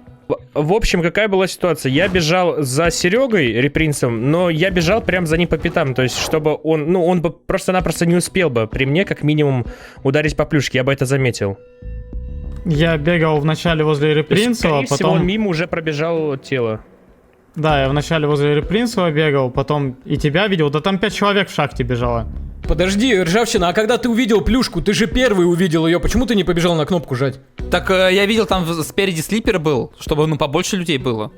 В общем, какая была ситуация? Я бежал за Серегой, Репринцем, но я бежал прям за ним по пятам. То есть, чтобы он бы просто-напросто не успел бы при мне, как минимум, ударить по плюшке. Я бы это заметил. Я бегал вначале возле Репринцева, Скорее всего, потом... он мимо уже пробежал тело. Да, я вначале возле Репринцева бегал, потом и тебя видел. Да там 5 человек в шахте бежало. Подожди, Ржавчина, а когда ты увидел Плюшку, ты же первый увидел ее, почему ты не побежал на кнопку жать? Так я видел, там спереди Слипер был, чтобы побольше людей было.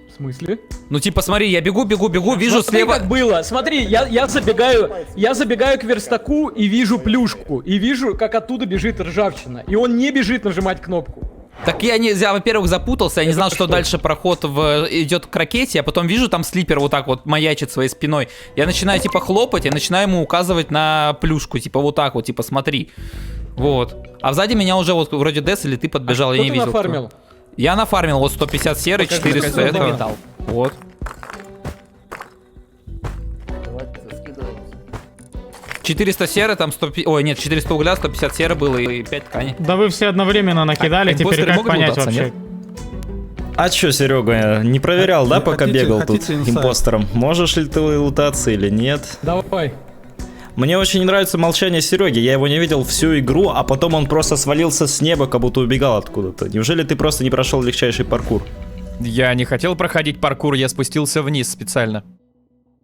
В смысле? Ну типа смотри, я бегу, вижу Смотри, слева... как было. Смотри, я забегаю к верстаку и вижу Плюшку. И вижу, как оттуда бежит Ржавчина. И он не бежит нажимать кнопку. Так я, во-первых, запутался, я не знал, что дальше проход идет к ракете, а потом вижу, там Слипер вот так вот маячит своей спиной. Я начинаю, типа, хлопать, я начинаю ему указывать на Плюшку, типа, вот так вот, типа, смотри. Вот. А сзади меня уже вот вроде Дес или ты подбежал, я Кто не ты видел. кто. нафармил? Я нафармил вот 150 серый, Покажи, 400 покажи, этого. металл. Вот. «400 серы, там 100... Ой, нет, 400 угля, 150 серы было и 5 тканей. Да вы все одновременно накидали, А теперь импостеры как могут понять лутаться, вообще? нет? А чё, Серега, не проверял, да, пока хотите- бегал хотите тут инсайд? импостером? Можешь ли ты лутаться или нет? Давай. Мне очень не нравится молчание Сереги. Я его не видел всю игру, а потом он просто свалился с неба, как будто убегал откуда-то. Неужели ты просто не прошел легчайший паркур? Я не хотел проходить паркур, я спустился вниз специально.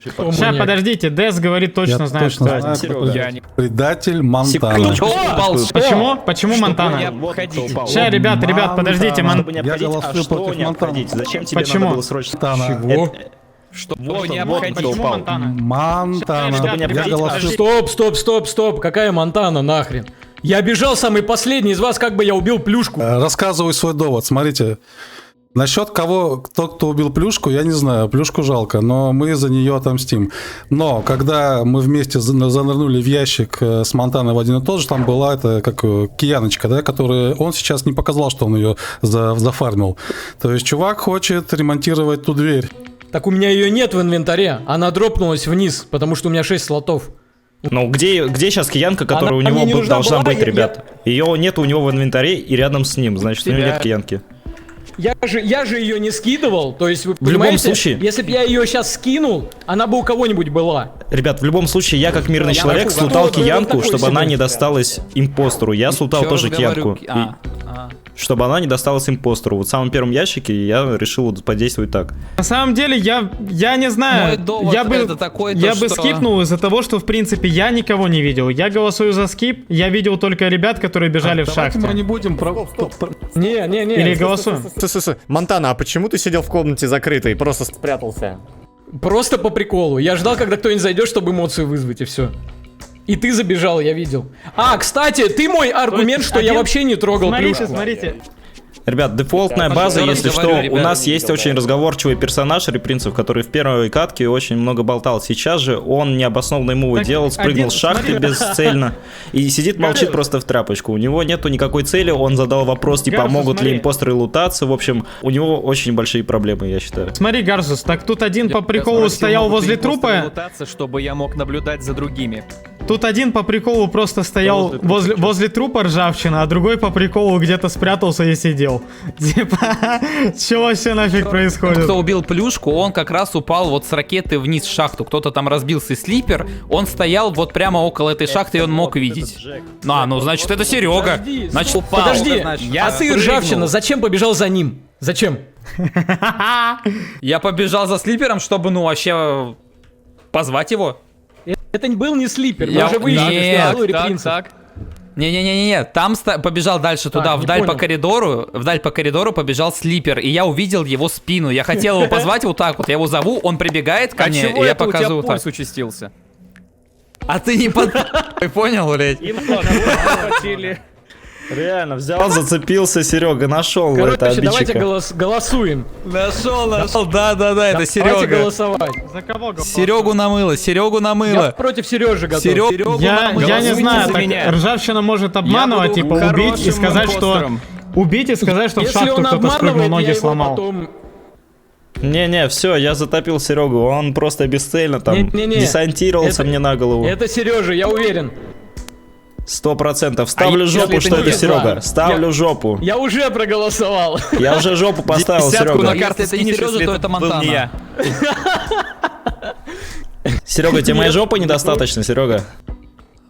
Сейчас, подождите, Дес говорит точно Я знает, точно что. знаю, Серега. кто Я не... предатель Монтана. Секундочку, Почему? Почему Монтана? не обходить? Ща, ребят, подождите, Чтобы не Я обходить, голосую что против не Монтана. обходить? Зачем тебе Почему? надо было срочно? Монтана. Что Вот не он, вот он, обходить? кто Почему упал. Монтана? Монтана. Чтобы не Я обходить, голосую. Стоп. Какая Монтана нахрен? Я бежал самый последний из вас, как бы я убил плюшку. Рассказываю свой довод. Смотрите. Насчет кто убил плюшку, я не знаю. Плюшку жалко, но мы за нее отомстим. Но когда мы вместе занырнули в ящик с Монтаной в один и тот же, там была эта, как кияночка, да, которая... Он сейчас не показал, что он ее зафармил. То есть чувак хочет ремонтировать ту дверь. Так у меня ее нет в инвентаре. Она дропнулась вниз, потому что у меня 6 слотов. Ну, где сейчас киянка, которая у Она него мне не нужна должна была, быть, ребят? Ее нет у него в инвентаре и рядом с ним, значит, у него нет киянки. Я же ее не скидывал, то есть вы любом понимаете, случае- если бы я ее сейчас скинул, она бы у кого-нибудь была. Ребят, в любом случае, я как мирный Я человек могу, слутал готов, вы киянку, такой чтобы она себе. не досталась импостеру. Я слутал Ещё тоже раз говорю, киянку. Чтобы она не досталась импостеру. Вот в самом первом ящике я решил вот подействовать так. На самом деле, я не знаю, Мой довод я бы это такой, я то, бы что- скипнул из-за того, что, в принципе, я никого не видел. Я голосую за скип, я видел только ребят, которые бежали в Давайте шахте. мы не будем... Не. Или голосуем. Монтана, а почему ты сидел в комнате закрытой и просто спрятался? Просто по приколу. Я ждал, когда кто-нибудь зайдет, чтобы эмоцию вызвать, и все. И ты забежал, я видел. А, кстати, ты мой аргумент, что я Один- вообще не трогал плюшку. Смотрите. Ребят, дефолтная база, я если говорю, что, у ребят, нас есть очень разговорчивый персонаж Репринцев, который в первой катке очень много болтал. Сейчас же он необоснованно ему Так, делал, спрыгнул один- с шахты смотри. бесцельно и сидит, молчит просто в тряпочку. У него нету никакой цели, он задал вопрос, типа, Гарсус, могут ли смотри. импостеры лутаться. В общем, у него очень большие проблемы, я считаю. Смотри, Гарсус, так тут один по приколу стоял возле трупа, чтобы я мог наблюдать за другими. тут один по приколу просто стоял возле трупа ржавчина, а другой по приколу где-то спрятался и сидел. Типа, что вообще нафиг происходит? Кто убил плюшку, он как раз упал вот с ракеты вниз в шахту. Кто-то там разбился слипер, он стоял вот прямо около этой шахты, и он мог видеть. Ну значит, это Серега. Подожди, Значит, упал. Подожди, Я а ты, ржавчина, зачем побежал за ним? Зачем? Я побежал за слипером, чтобы, ну, вообще позвать его. Это был не слипер, мы Я- уже выяснили, Нет, что это был Репринцев. Не-не-не-не, там побежал дальше туда, не вдаль по понял. коридору побежал слипер, и я увидел его спину. Я хотел его позвать вот так вот, я его зову, он прибегает ко мне, и я показываю так. участился? А ты не под... Ты понял, блядь? Реально, взял, зацепился, Серега, нашел это Короче, давайте обидчика. голосуем. Нашел, да, это Давайте Серега. голосовать. За кого голосовать? Серегу Я намыло. против Сережи готов. Серегу Я не Голосуйте знаю, за так меня. ржавчина может обманывать, Я буду типа убить и хорошим сказать, что... импостером. Убить и сказать, что в Если шахту он кто-то спрыгнул, обманывает, я ноги его сломал. потом... Не-не, все, я затопил Серегу, он просто бесцельно там Не-не-не, десантировался это- мне на голову. Это Сережа, я уверен. 100%. Ставлю если жопу, это что не это я? Серега. Да. Ставлю жопу. Я уже проголосовал. Я уже жопу поставил, Десятку на Серега. карту Если это не скинешь, Сережа, если то это это был не Монтана. я. Серега, тебе моей жопы недостаточно, Серега.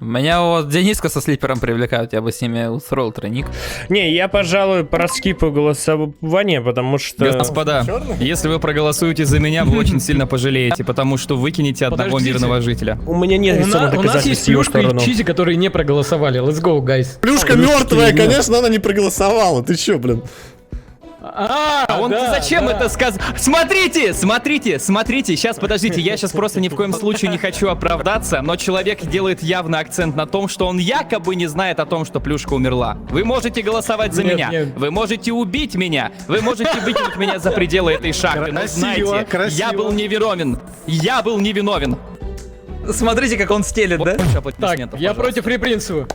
Меня вот Дениска со слипером привлекают, я бы с ними устроил тройник. Не, я, пожалуй, проскипаю голосование, потому что... Господа, если вы проголосуете за меня, вы очень сильно пожалеете, потому что выкинете одного Подождите. мирного жителя. У меня нет У нас есть самодоказательств в его плюшка и сторону. Чизи, которые не проголосовали. Let's go, guys. Плюшка мертвая, конечно, она не проголосовала. Ты чё, блин? А он да, зачем да. это сказал? Смотрите, сейчас, подождите, я сейчас просто ни в коем случае не хочу оправдаться, но человек делает явно акцент на том, что он якобы не знает о том, что плюшка умерла. Вы можете голосовать за Нет, меня, нет. вы можете убить меня, вы можете выкинуть меня за пределы этой шахты, но знаете, я был невиновен. Смотрите, как он стелет, да? Так, я против Репринцева.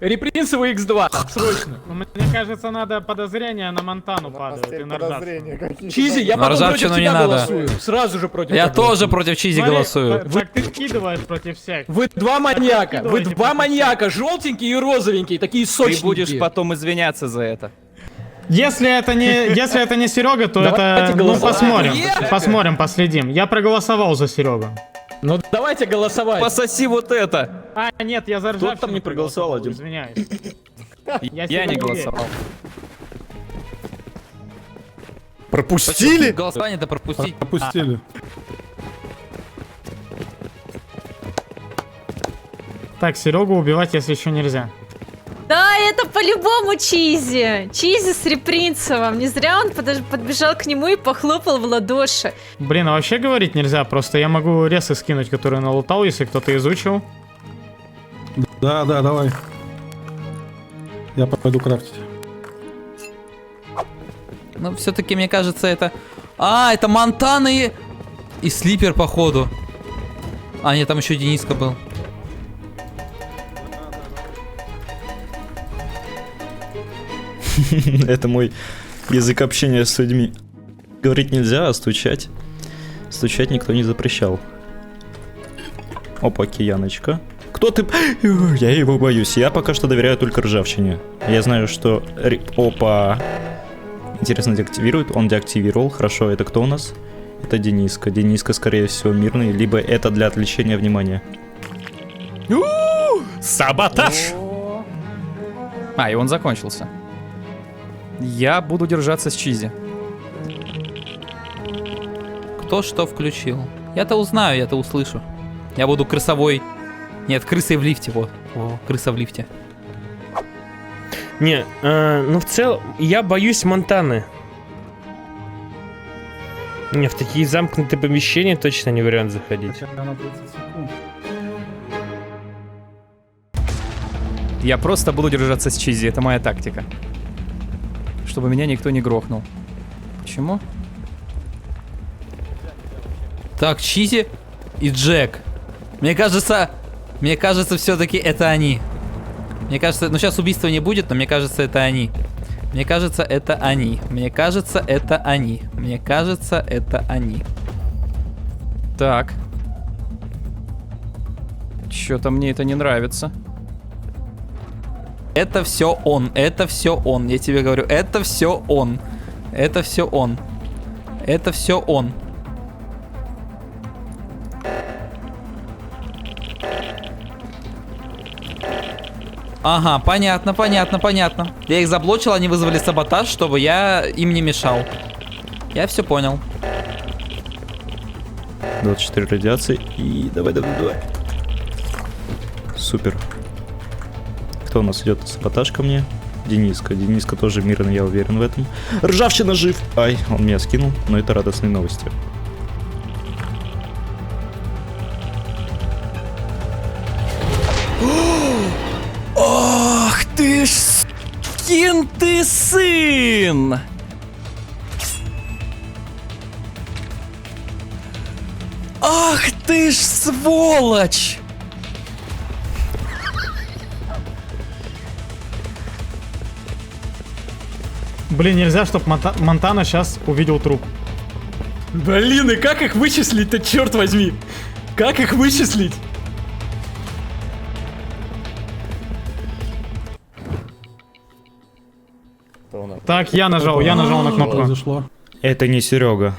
Репринцевый X2, срочно. Ну, мне кажется, надо подозрение на Монтану падает и на ржавчину. Чизи, я На потом против ржавчину не тебя надо. голосую. Сразу же против Я тебя тоже голосую. против Чизи Смотри, голосую. Так ты скидываешь против всех. Вы два маньяка, вы Кидывайте два против маньяка, желтенькие и розовенькие, такие Ты сочненькие. будешь потом извиняться за это. Если это не Серега, то Давайте это... Ну, голосовать. посмотрим. Нет! Посмотрим, последим. Я проголосовал за Серегу. Ну давайте голосовать. Пососи вот это. А, нет, я за ржавчину там не проголосовал один? Извиняюсь. Я себе не верю. голосовал. Пропустили? Голосование-то пропустить. Опустили. Так, Серегу убивать, если еще нельзя. Да, это по-любому Чизи. Чизи с Репринцевым. Не зря он подбежал к нему и похлопал в ладоши. Блин, а вообще говорить нельзя, просто я могу ресы скинуть, которые налутал, если кто-то изучил. Да, давай. Я пойду крафтить. Ну, все-таки, мне кажется, это... А, это Монтана и Слипер, походу. А, нет, там еще Дениска был. Это мой язык общения с людьми. Говорить нельзя, а стучать. Стучать никто не запрещал. Опа, Кияночка. Кто ты? Я его боюсь. Я пока что доверяю только ржавчине. Я знаю, что... Опа. Интересно, деактивирует? Он деактивировал. Хорошо, это кто у нас? Это Дениска. Дениска, скорее всего, мирный. Либо это для отвлечения внимания. Саботаж! А, и он закончился. Я буду держаться с Чизи. Кто что включил? Я-то узнаю, я-то услышу. Я буду крысовой... Нет, крысой в лифте, вот. О, крыса в лифте. Не, ну в целом, я боюсь Монтаны. Не, в такие замкнутые помещения точно не вариант заходить. Я просто буду держаться с Чизи, это моя тактика. Чтобы меня никто не грохнул. Почему? Так, Чизи и Джек. Мне кажется, все-таки это они. Мне кажется, ну сейчас убийства не будет, но мне кажется, это они. Мне кажется, это они. Мне кажется, это они. Мне кажется, это они. Так. Чё-то мне это не нравится. Это все он. Это все он. Я тебе говорю, это все он. Это все он. Это все он. Ага, понятно, понятно, понятно. Я их заблочил, они вызвали саботаж, чтобы я им не мешал. Я все понял. 24 радиации. И давай. Супер. Кто у нас идет? Саботаж ко мне. Дениска. Дениска тоже мирный, я уверен в этом. Ржавчина жив! Ай, он меня скинул, но это радостные новости. Ах ты ж скин ты сын! Ах ты ж сволочь! Блин, нельзя, чтобы Монтана сейчас увидел труп. Блин, и как их вычислить-то, черт возьми? Как их вычислить? Так, я нажал на кнопку. Произошло. Это не Серега.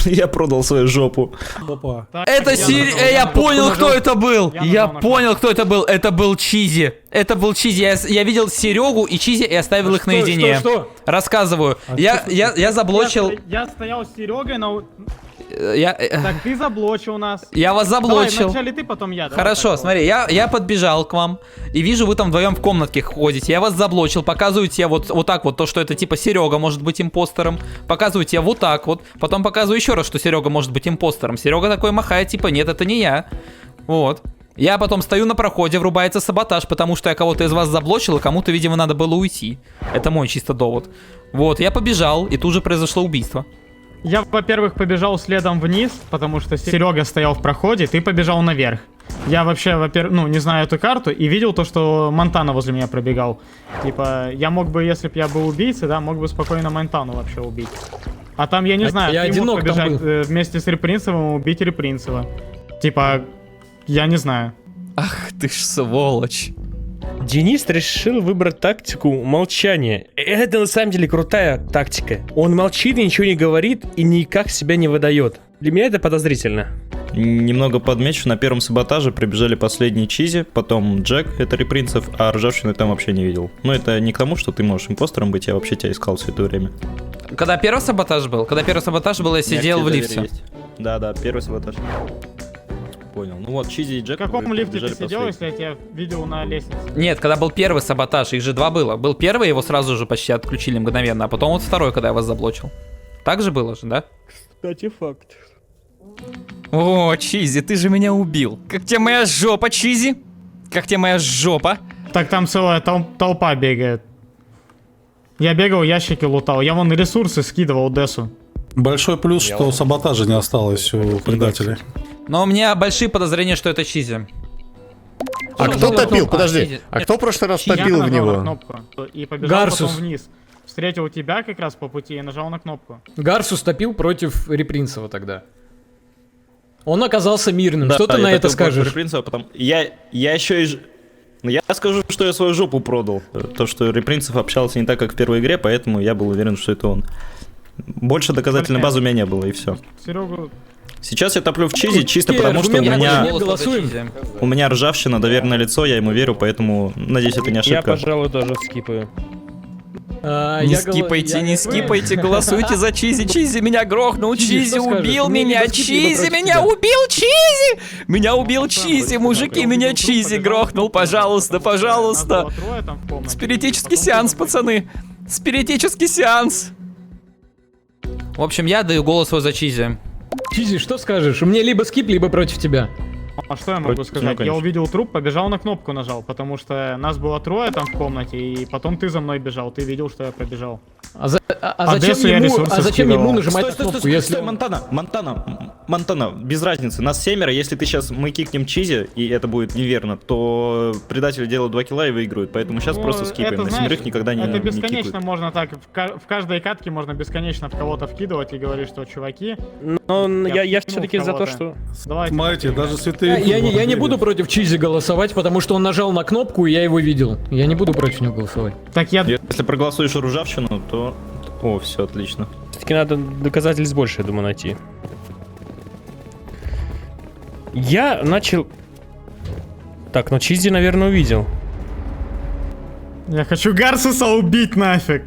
Я продал свою жопу. Опа. Так, Это я понял, нажал. кто это был. Я Я нажал на понял, кто это был. Это был Чизи. Это был Чизи. Я видел Серегу и Чизи и оставил их наедине. Что? Рассказываю. Я заблочил. Я стоял с Серегой на... Я Так, ты заблочил нас. я вас Давай, заблочил. вначале ты, потом я. Давай Хорошо, так, смотри, я подбежал к вам и вижу, вы там вдвоем в комнатке ходите. Я вас заблочил, показываю тебе вот так вот, то, что это типа Серега может быть импостером. Показываю тебе вот так вот. Потом показываю еще раз, что Серега может быть импостером. Серега такой махает, типа, нет, это не я. Вот. Я потом стою на проходе, врубается саботаж, потому что я кого-то из вас заблочил, и кому-то, видимо, надо было уйти. Это мой чисто довод. Вот, я побежал, и тут же произошло убийство. Я, во-первых, побежал следом вниз, потому что Серега стоял в проходе, ты побежал наверх. Я вообще, во-первых, ну, не знаю эту карту и видел то, что Монтана возле меня пробегал. Типа, я мог бы, если бы я был убийцей, да, мог бы спокойно Монтану вообще убить. А там, я не знаю, я ты мог одинок там побежать вместе с Репринцевым и убить Репринцева. Типа, я не знаю. Ах ты ж сволочь. Денис решил выбрать тактику молчания. Это на самом деле крутая тактика. Он молчит и ничего не говорит и никак себя не выдает. Для меня это подозрительно. Немного подмечу, на первом саботаже прибежали последние Чизи, потом Джек, это Репринцев, а ржавчины там вообще не видел. Но это не к тому, что ты можешь импостером быть, я вообще тебя искал все это время. Когда первый саботаж был? Когда первый саботаж был, я сидел в лифте. Да, первый саботаж. Понял. Ну вот, Чизи и Джек. В каком лифте ты прибежали сидел, последние. если я тебя видел на лестнице? Нет, когда был первый саботаж, их же два было. Был первый, его сразу же почти отключили мгновенно, а потом вот второй, когда я вас заблочил. Так же было же, да? Кстати, факт. О, Чизи, ты же меня убил. Как тебе моя жопа, Чизи? Как тебе моя жопа? Так там целая толпа бегает. Я бегал, ящики лутал. Я вон ресурсы скидывал Десу. Большой плюс, что саботажа не осталось у предателей. Но у меня большие подозрения, что это Чизи. А Что кто за топил? кнопка? Подожди. Чизи. А кто в прошлый раз Я топил в нажал на него? кнопку и побежал Гарсус. потом вниз. Встретил тебя как раз по пути и нажал на кнопку. Гарсус топил против Репринцева тогда. Он оказался мирным. Да, Что ты я на это топил против скажешь? Репринцева, потом... Я еще и... Ну, я скажу, что я свою жопу продал. То, что Репринцев общался не так, как в первой игре, поэтому я был уверен, что это он. Больше доказательной базы у меня не было, и все. Серегу, Сейчас я топлю в Чизи чисто Какие потому, что у аргументы? меня, Нет, голосуем. у меня ржавчина, доверенное лицо, я ему верю, поэтому надеюсь, это не Я, ошибка. пожалуй, тоже скипаю. Не скипайте, не скипайте, голосуйте за Чизи. Чизи меня грохнул, Чизи, Чизи что скажешь? убил Мне меня, либо скип, либо Чизи против меня тебя. убил, Чизи! Меня убил Чизи, мужики, меня Чизи грохнул, пожалуйста, нас было пожалуйста. трое там в комнате, Спиритический и потом сеанс, ты- пацаны. Спиритический сеанс. В общем, я даю голос свой за Чизи. Чизи, что скажешь? У меня либо скип, либо против тебя. А что я могу Против сказать? него, Я конечно. увидел труп, побежал на кнопку нажал, потому что нас было трое там в комнате, и потом ты за мной бежал, ты видел, что я пробежал. Зачем Одессу я ему, ресурсы зачем скидывал. ему нажимать на Стой, кнопку, если... он- Монтана, без разницы, нас 7, если ты сейчас, мы кикнем Чизи, и это будет неверно, то предатели делают 2 килла и выиграют, поэтому сейчас Ну, просто скипаем, это, на знаешь, 7 никогда не это не бесконечно кикают. можно так, в каждой катке можно бесконечно в кого-то вкидывать и говорить, что чуваки, Но я вкинул все-таки за то, кого-то. что... давайте. Смотрите, даже святые... Я не буду против Чизи голосовать, потому что он нажал на кнопку, и я его видел. Я не буду против него голосовать. Так я... Если проголосуешь ржавчину, то... О, все отлично. Все-таки надо доказательств больше, я думаю, найти. Я начал... Так, ну Чизи, наверное, увидел. Я хочу Гарсуса убить нафиг.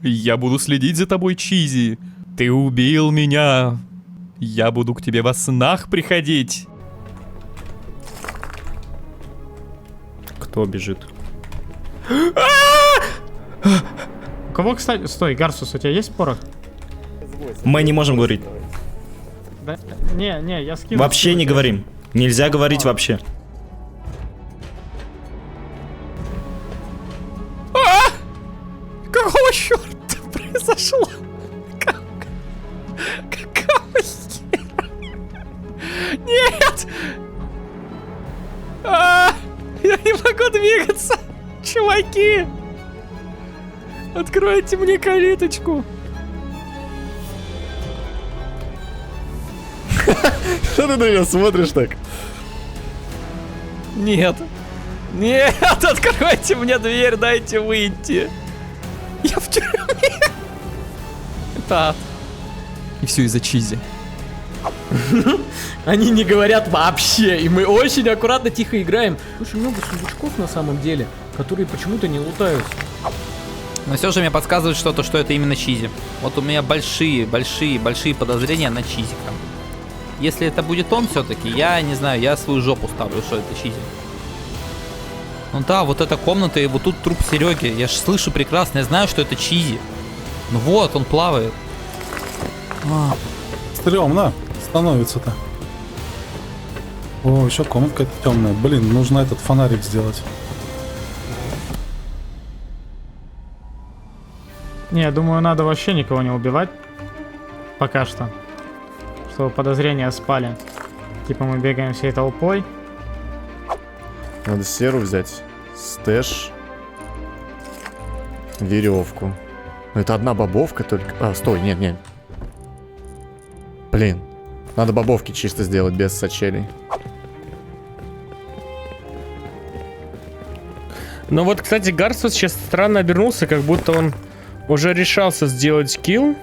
Я буду следить за тобой, Чизи. Ты убил меня. Я буду к тебе во снах приходить. Кто бежит? У кого, кстати... Стой, Гарсус, у тебя есть порох? Мы не можем говорить. Да? Не, я скину. Вообще не говорим. Нельзя говорить вообще. Какого черта произошло? Какого хера? Нет! Я не могу двигаться! Чуваки! Откройте мне калиточку! Что ты на меня смотришь так? Нет! Нет! Откройте мне дверь, дайте выйти! Я в тюрьме! Это ад. И все из-за Чизи. Они не говорят вообще, и мы очень аккуратно, тихо играем. Очень много сундучков на самом деле, которые почему-то не лутаются. Но все же мне подсказывает что-то, что это именно Чизи. Вот у меня большие подозрения на Чизика. Если это будет он все-таки, я не знаю, я свою жопу ставлю, что это Чизи. Ну да, вот эта комната, и вот тут труп Сереги. Я же слышу прекрасно, я знаю, что это Чизи. Ну вот, он плавает. Стрёмно становится-то. О, еще комнатка темная. Блин, нужно этот фонарик сделать. Не, я думаю, надо вообще никого не убивать. Пока что. что подозрения спали. Типа мы бегаем всей толпой. Надо серу взять. Стэш. Веревку. Это одна бобовка только. А, стой, нет. Блин. Надо бобовки чисто сделать без сачелей. Ну вот, кстати, Гарсус сейчас странно обернулся, как будто он уже решался сделать килл.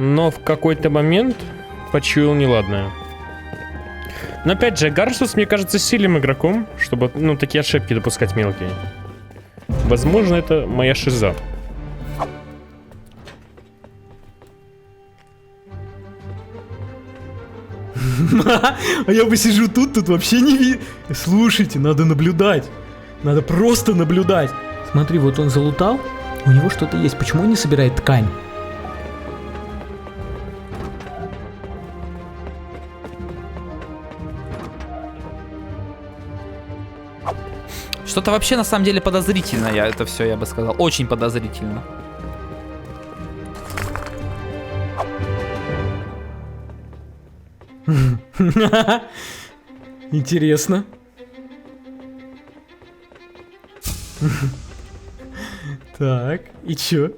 Но в какой-то момент почуял неладное. Но опять же, Гарсус, мне кажется, сильным игроком, чтобы, ну, такие ошибки допускать мелкие. Возможно, это моя шиза. А я бы сижу тут вообще не видно. Слушайте, надо наблюдать. Надо просто наблюдать. Смотри, вот он залутал, у него что-то есть. Почему он не собирает ткань? Что-то вообще на самом деле подозрительно, это все, я бы сказал. Очень подозрительно. Интересно. Так, и чё?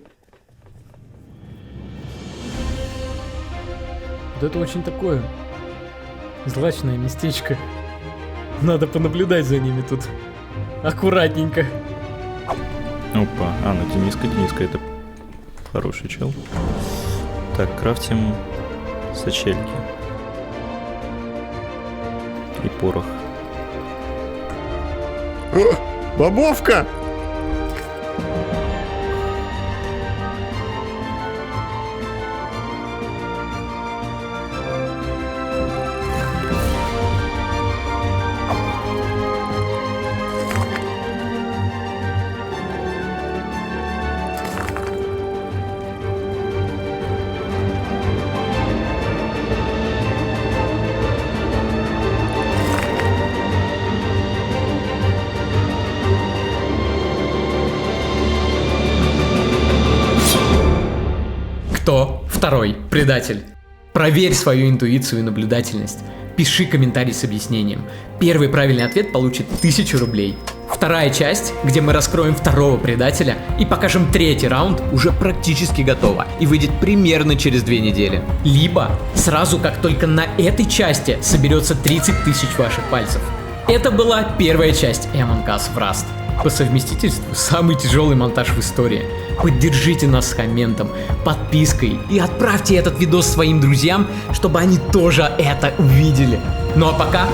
Вот это очень такое злачное местечко. Надо понаблюдать за ними тут. Аккуратненько. Опа, ну Дениска, это хороший чел. Так, крафтим сачельки. И порох. О, бобовка! Кто второй предатель? Проверь свою интуицию и наблюдательность. Пиши комментарий с объяснением. Первый правильный ответ получит 1000 рублей. Вторая часть, где мы раскроем второго предателя и покажем третий раунд, уже практически готова и выйдет примерно через 2 недели. Либо сразу, как только на этой части соберется 30 000 ваших пальцев. Это была первая часть Among Us в Rust. По совместительству самый тяжелый монтаж в истории. Поддержите нас с комментом, подпиской и отправьте этот видос своим друзьям, чтобы они тоже это увидели. Ну а пока.